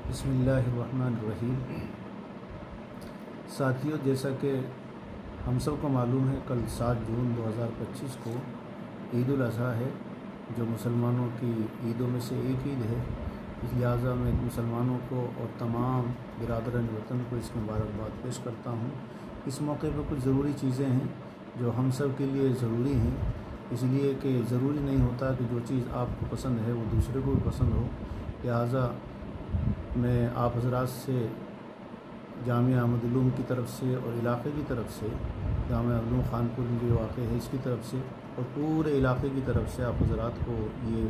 بسم اللہ الرحمن الرحیم۔ ساتھیوں، جیسا کہ ہم سب کو معلوم ہے، کل 7 جون 2025 کو عید الاضحیٰ ہے، جو مسلمانوں کی عیدوں میں سے ایک عید ہے۔ اس لہٰذا میں مسلمانوں کو اور تمام برادران وطن کو اس کی مبارکباد پیش کرتا ہوں۔ اس موقع پر کچھ ضروری چیزیں ہیں جو ہم سب کے لیے ضروری ہیں، اس لیے کہ ضروری نہیں ہوتا کہ جو چیز آپ کو پسند ہے وہ دوسرے کو بھی پسند ہو۔ لہٰذا میں آپ حضرات سے جامعہ احمد علوم کی طرف سے اور علاقے کی طرف سے، جامعہ علوم خانپور میں جو واقع ہے اس کی طرف سے اور پورے علاقے کی طرف سے آپ حضرات کو یہ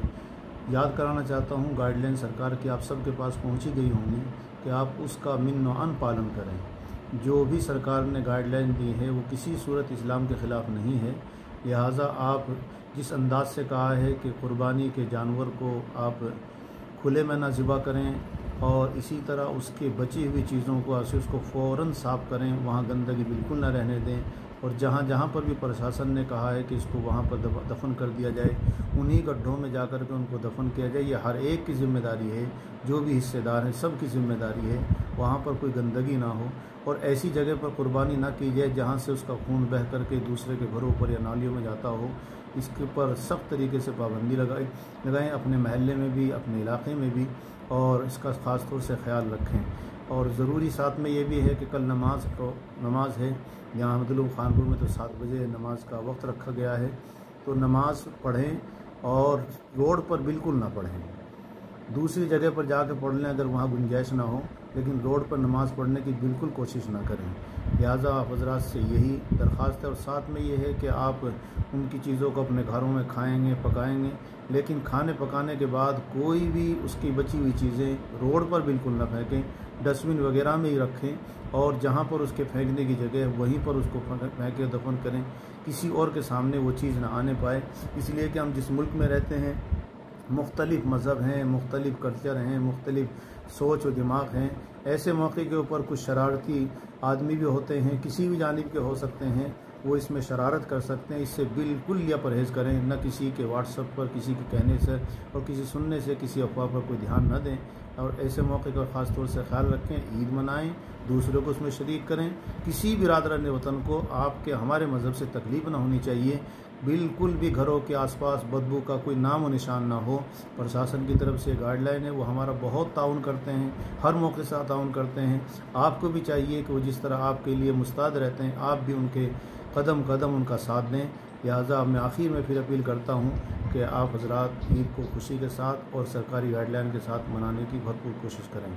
یاد کرانا چاہتا ہوں، گائیڈ لائن سرکار کی آپ سب کے پاس پہنچی گئی ہوں گی کہ آپ اس کا من و عن پالن کریں۔ جو بھی سرکار نے گائیڈ لائن دی ہے وہ کسی صورت اسلام کے خلاف نہیں ہے۔ لہٰذا آپ جس انداز سے کہا ہے کہ قربانی کے جانور کو آپ کھلے میں نہ ذبح کریں اور اسی طرح اس کے بچی ہوئی چیزوں کو اس کو فوراً صاف کریں، وہاں گندگی بالکل نہ رہنے دیں، اور جہاں جہاں پر بھی پرشاسن نے کہا ہے کہ اس کو وہاں پر دفن کر دیا جائے، انہی گڈھوں میں جا کر کے ان کو دفن کیا جائے۔ یہ ہر ایک کی ذمہ داری ہے، جو بھی حصے دار ہیں سب کی ذمہ داری ہے، وہاں پر کوئی گندگی نہ ہو، اور ایسی جگہ پر قربانی نہ کی جائے جہاں سے اس کا خون بہہ کر کے دوسرے کے گھروں پر یا نالیوں میں جاتا ہو۔ اس کے اوپر سخت طریقے سے پابندی لگائیں، اپنے محلے میں بھی، اپنے علاقے میں بھی، اور اس کا خاص طور سے خیال رکھیں۔ اور ضروری ساتھ میں یہ بھی ہے کہ کل نماز ہے، جامعہ احمد علوم خانپور میں تو 7 بجے نماز کا وقت رکھا گیا ہے، تو نماز پڑھیں اور روڈ پر بالکل نہ پڑھیں۔ دوسری جگہ پر جا کے پڑھ لیں اگر وہاں گنجائش نہ ہو، لیکن روڈ پر نماز پڑھنے کی بالکل کوشش نہ کریں۔ لہٰذا آپ حضرات سے یہی درخواست ہے، اور ساتھ میں یہ ہے کہ آپ ان کی چیزوں کو اپنے گھروں میں کھائیں گے، پکائیں گے، لیکن کھانے پکانے کے بعد کوئی بھی اس کی بچی ہوئی چیزیں روڈ پر بالکل نہ پھینکیں، ڈسٹ بن وغیرہ میں ہی رکھیں، اور جہاں پر اس کے پھینکنے کی جگہ ہے وہیں پر اس کو پھینک کے دفن کریں، کسی اور کے سامنے وہ چیز نہ آنے پائے۔ اس لیے کہ ہم جس ملک میں رہتے ہیں، مختلف مذہب ہیں، مختلف کلچر ہیں، مختلف سوچ و دماغ ہیں۔ ایسے موقع کے اوپر کچھ شرارتی آدمی بھی ہوتے ہیں، کسی بھی جانب کے ہو سکتے ہیں، وہ اس میں شرارت کر سکتے ہیں۔ اس سے بالکل یا پرہیز کریں، نہ کسی کے واٹس ایپ پر کسی کے کہنے سے اور کسی سننے سے کسی افواہ پر کوئی دھیان نہ دیں، اور ایسے موقع کا خاص طور سے خیال رکھیں۔ عید منائیں، دوسروں کو اس میں شریک کریں، کسی بھی برادران وطن کو آپ کے ہمارے مذہب سے تکلیف نہ ہونی چاہیے، بالکل بھی گھروں کے آس پاس بدبو کا کوئی نام و نشان نہ ہو۔ پرشاسن کی طرف سے گائیڈ لائن ہے، وہ ہمارا بہت تعاون کرتے ہیں، ہر موقع سے تعاون کرتے ہیں۔ آپ کو بھی چاہیے کہ وہ جس طرح آپ کے لیے مستعد رہتے ہیں، آپ بھی ان کے قدم قدم ان کا ساتھ دیں۔ لہٰذا میں آخر میں پھر اپیل کرتا ہوں کہ آپ حضرات عید کو خوشی کے ساتھ اور سرکاری گائیڈ لائن کے ساتھ منانے کی بھرپور کوشش کریں۔